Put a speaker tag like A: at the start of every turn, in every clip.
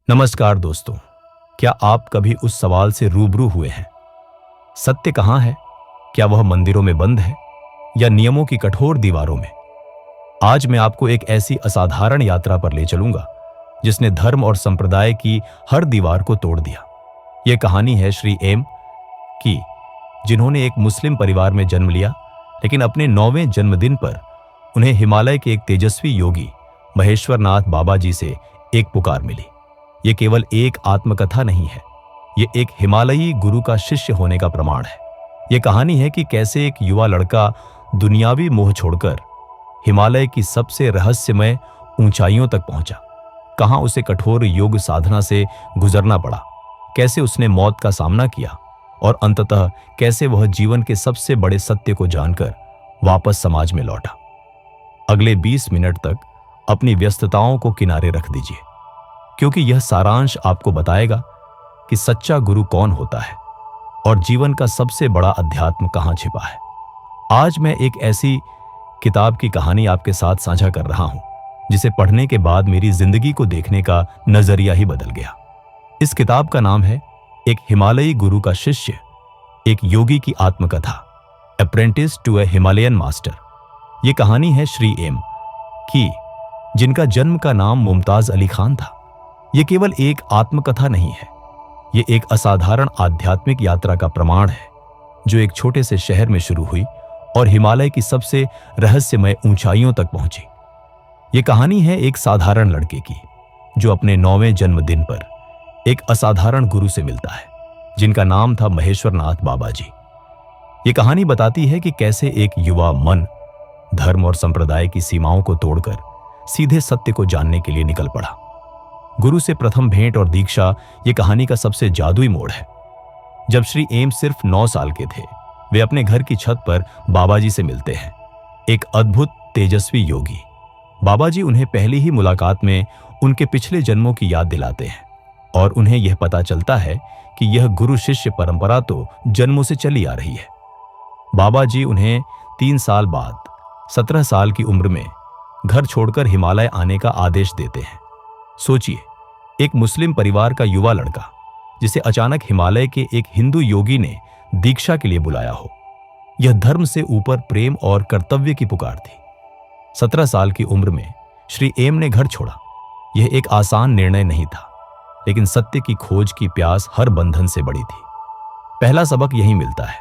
A: नमस्कार दोस्तों। क्या आप कभी उस सवाल से रूबरू हुए हैं, सत्य कहां है? क्या वह मंदिरों में बंद है या नियमों की कठोर दीवारों में? आज मैं आपको एक ऐसी असाधारण यात्रा पर ले चलूंगा जिसने धर्म और संप्रदाय की हर दीवार को तोड़ दिया। यह कहानी है श्री एम की, जिन्होंने एक मुस्लिम परिवार में जन्म लिया, लेकिन अपने 9वें जन्मदिन पर उन्हें हिमालय के एक तेजस्वी योगी महेश्वरनाथ बाबा जी से एक पुकार मिली। ये केवल एक आत्मकथा नहीं है, ये एक हिमालयी गुरु का शिष्य होने का प्रमाण है। ये कहानी है कि कैसे एक युवा लड़का दुनियावी मोह छोड़कर हिमालय की सबसे रहस्यमय ऊंचाइयों तक पहुंचा। कहां उसे कठोर योग साधना से गुजरना पड़ा, कैसे उसने मौत का सामना किया और अंततः कैसे वह जीवन के सबसे बड़े सत्य को जानकर वापस समाज में लौटा। अगले 20 मिनट तक अपनी व्यस्तताओं को किनारे रख दीजिए, क्योंकि यह सारांश आपको बताएगा कि सच्चा गुरु कौन होता है और जीवन का सबसे बड़ा अध्यात्म कहां छिपा है। आज मैं एक ऐसी किताब की कहानी आपके साथ साझा कर रहा हूं जिसे पढ़ने के बाद मेरी जिंदगी को देखने का नजरिया ही बदल गया। इस किताब का नाम है एक हिमालयी गुरु का शिष्य, एक योगी की आत्मकथा, apprentice to a Himalayan master. यह कहानी है श्री एम की, जिनका जन्म का नाम मुमताज अली खान था। यह केवल एक आत्मकथा नहीं है, यह एक असाधारण आध्यात्मिक यात्रा का प्रमाण है जो एक छोटे से शहर में शुरू हुई और हिमालय की सबसे रहस्यमय ऊंचाइयों तक पहुंची। यह कहानी है एक साधारण लड़के की जो अपने 9वें जन्मदिन पर एक असाधारण गुरु से मिलता है, जिनका नाम था महेश्वरनाथ बाबा जी। यह कहानी बताती है कि कैसे एक युवा मन धर्म और संप्रदाय की सीमाओं को तोड़कर सीधे सत्य को जानने के लिए निकल पड़ा। गुरु से प्रथम भेंट और दीक्षा ये कहानी का सबसे जादुई मोड़ है। जब श्री एम सिर्फ 9 साल के थे, वे अपने घर की छत पर बाबा जी से मिलते हैं, एक अद्भुत तेजस्वी योगी। बाबा जी उन्हें पहली ही मुलाकात में उनके पिछले जन्मों की याद दिलाते हैं और उन्हें यह पता चलता है कि यह गुरु शिष्य परंपरा तो जन्मों से चली आ रही है। बाबा जी उन्हें 3 साल बाद 17 साल की उम्र में घर छोड़कर हिमालय आने का आदेश देते हैं। सोचिए, एक मुस्लिम परिवार का युवा लड़का जिसे अचानक हिमालय के एक हिंदू योगी ने दीक्षा के लिए बुलाया हो। यह धर्म से ऊपर प्रेम और कर्तव्य की पुकार थी। 17 साल की उम्र में श्री एम ने घर छोड़ा। यह एक आसान निर्णय नहीं था, लेकिन सत्य की खोज की प्यास हर बंधन से बड़ी थी। पहला सबक यही मिलता है,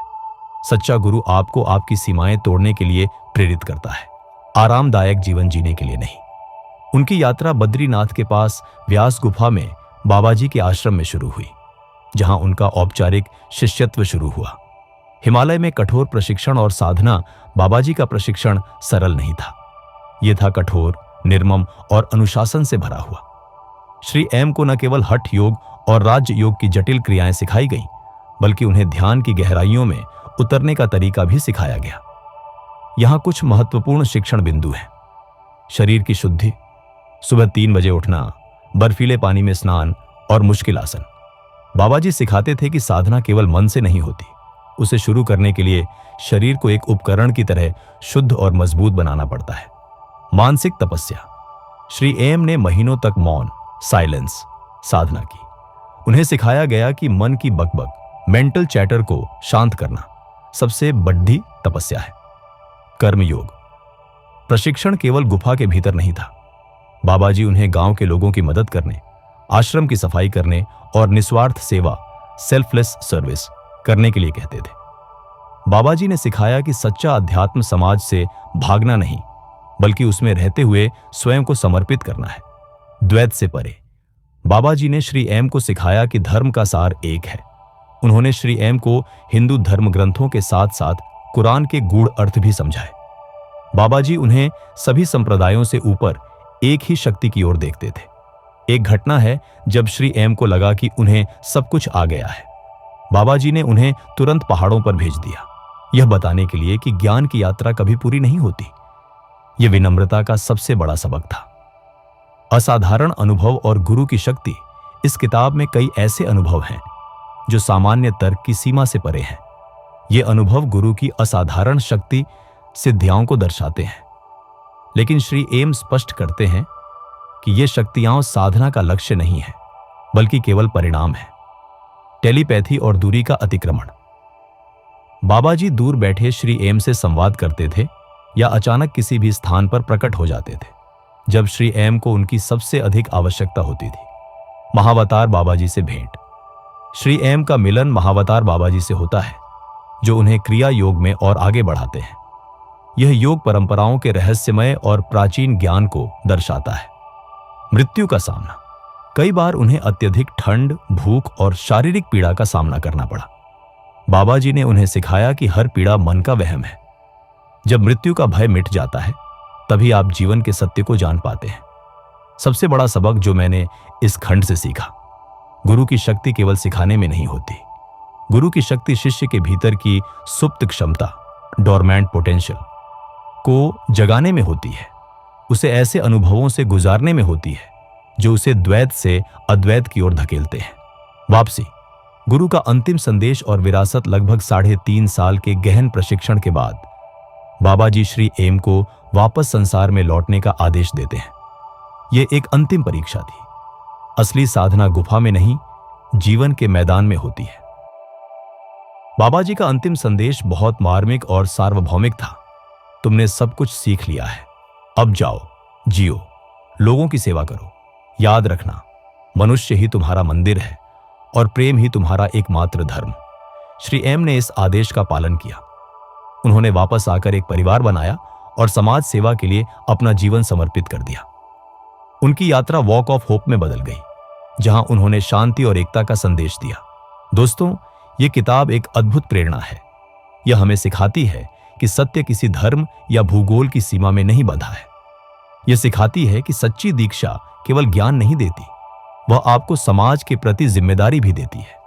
A: सच्चा गुरु आपको आपकी सीमाएं तोड़ने के लिए प्रेरित करता है, आरामदायक जीवन जीने के लिए नहीं। उनकी यात्रा बद्रीनाथ के पास व्यास गुफा में बाबा जी के आश्रम में शुरू हुई, जहां उनका औपचारिक शिष्यत्व शुरू हुआ। हिमालय में कठोर प्रशिक्षण और साधना बाबा जी का प्रशिक्षण सरल नहीं था। यह था कठोर, निर्मम और अनुशासन से भरा हुआ। श्री एम को न केवल हठ योग और राज योग की जटिल क्रियाएं सिखाई गईं, बल्कि उन्हें ध्यान की गहराइयों में उतरने का तरीका भी सिखाया गया। यहां कुछ महत्वपूर्ण शिक्षण बिंदु हैं। शरीर की शुद्धि, सुबह 3 बजे उठना, बर्फीले पानी में स्नान और मुश्किल आसन। बाबा जी सिखाते थे कि साधना केवल मन से नहीं होती, उसे शुरू करने के लिए शरीर को एक उपकरण की तरह शुद्ध और मजबूत बनाना पड़ता है। मानसिक तपस्या, श्री एम ने महीनों तक मौन, साइलेंस साधना की। उन्हें सिखाया गया कि मन की बकबक, मेंटल चैटर को शांत करना सबसे बड़ी तपस्या है। कर्मयोग, प्रशिक्षण केवल गुफा के भीतर नहीं था। बाबा जी उन्हें गांव के लोगों की मदद करने, आश्रम की सफाई करने और निस्वार्थ सेवा, सेल्फलेस सर्विस करने के लिए कहते थे। बाबा जी ने सिखाया कि सच्चा अध्यात्म समाज से भागना नहीं, बल्कि उसमें रहते हुए स्वयं को समर्पित करना है, द्वैत से परे। बाबा जी ने श्री एम को सिखाया कि धर्म का सार एक है। उन्होंने श्री एम को हिंदू धर्म ग्रंथों के साथ साथ कुरान के गूढ़ अर्थ भी समझाए। बाबा जी उन्हें सभी संप्रदायों से ऊपर एक ही शक्ति की ओर देखते थे। एक घटना है जब श्री एम को लगा कि उन्हें सब कुछ आ गया है। बाबा जी ने उन्हें तुरंत पहाड़ों पर भेज दिया, यह बताने के लिए कि ज्ञान की यात्रा कभी पूरी नहीं होती। यह विनम्रता का सबसे बड़ा सबक था। असाधारण अनुभव और गुरु की शक्ति, इस किताब में कई ऐसे अनुभव हैं जो सामान्य तर्क की सीमा से परे हैं। ये अनुभव गुरु की असाधारण शक्ति, सिद्धियों को दर्शाते हैं। लेकिन श्री एम स्पष्ट करते हैं कि ये शक्तियां साधना का लक्ष्य नहीं है, बल्कि केवल परिणाम है। टेलीपैथी और दूरी का अतिक्रमण। बाबा जी दूर बैठे श्री एम से संवाद करते थे या अचानक किसी भी स्थान पर प्रकट हो जाते थे जब श्री एम को उनकी सबसे अधिक आवश्यकता होती थी। महावतार बाबा जी से भेंट। श्री एम का मिलन महावतार बाबा जी से होता है, जो उन्हें क्रिया योग में और आगे बढ़ाते हैं। यह योग परंपराओं के रहस्यमय और प्राचीन ज्ञान को दर्शाता है। मृत्यु का सामना। कई बार उन्हें अत्यधिक ठंड, भूख और शारीरिक पीड़ा का सामना करना पड़ा। बाबा जी ने उन्हें सिखाया कि हर पीड़ा मन का वहम है। जब मृत्यु का भय मिट जाता है, तभी आप जीवन के सत्य को जान पाते हैं। सबसे बड़ा सबक जो मैंने इस खंड से सीखा, गुरु की शक्ति केवल सिखाने में नहीं होती। गुरु की शक्ति शिष्य के भीतर की सुप्त क्षमता, डोरमेंट पोटेंशियल, को जगाने में होती है। उसे ऐसे अनुभवों से गुजारने में होती है जो उसे द्वैत से अद्वैत की ओर धकेलते हैं। वापसी। गुरु का अंतिम संदेश और विरासत। लगभग 3.5 साल के गहन प्रशिक्षण के बाद बाबा जी श्री एम को वापस संसार में लौटने का आदेश देते हैं। यह एक अंतिम परीक्षा थी। असली साधना गुफा में नहीं, जीवन के मैदान में होती है। बाबा जी का अंतिम संदेश बहुत मार्मिक और सार्वभौमिक था। तुमने सब कुछ सीख लिया है, अब जाओ, जियो, लोगों की सेवा करो। याद रखना, मनुष्य ही तुम्हारा मंदिर है और प्रेम ही तुम्हारा एकमात्र धर्म। श्री एम ने इस आदेश का पालन किया। उन्होंने वापस आकर एक परिवार बनाया और समाज सेवा के लिए अपना जीवन समर्पित कर दिया। उनकी यात्रा वॉक ऑफ होप में बदल गई, जहां उन्होंने शांति और एकता का संदेश दिया। दोस्तों, यह किताब एक अद्भुत प्रेरणा है। यह हमें सिखाती है कि सत्य किसी धर्म या भूगोल की सीमा में नहीं बंधा है। यह सिखाती है कि सच्ची दीक्षा केवल ज्ञान नहीं देती, वह आपको समाज के प्रति जिम्मेदारी भी देती है।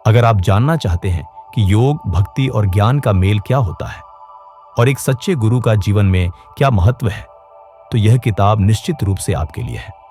A: अगर आप जानना चाहते हैं कि योग, भक्ति और ज्ञान का मेल क्या होता है और एक सच्चे गुरु का जीवन में क्या महत्व है, तो यह किताब निश्चित रूप से आपके लिए है।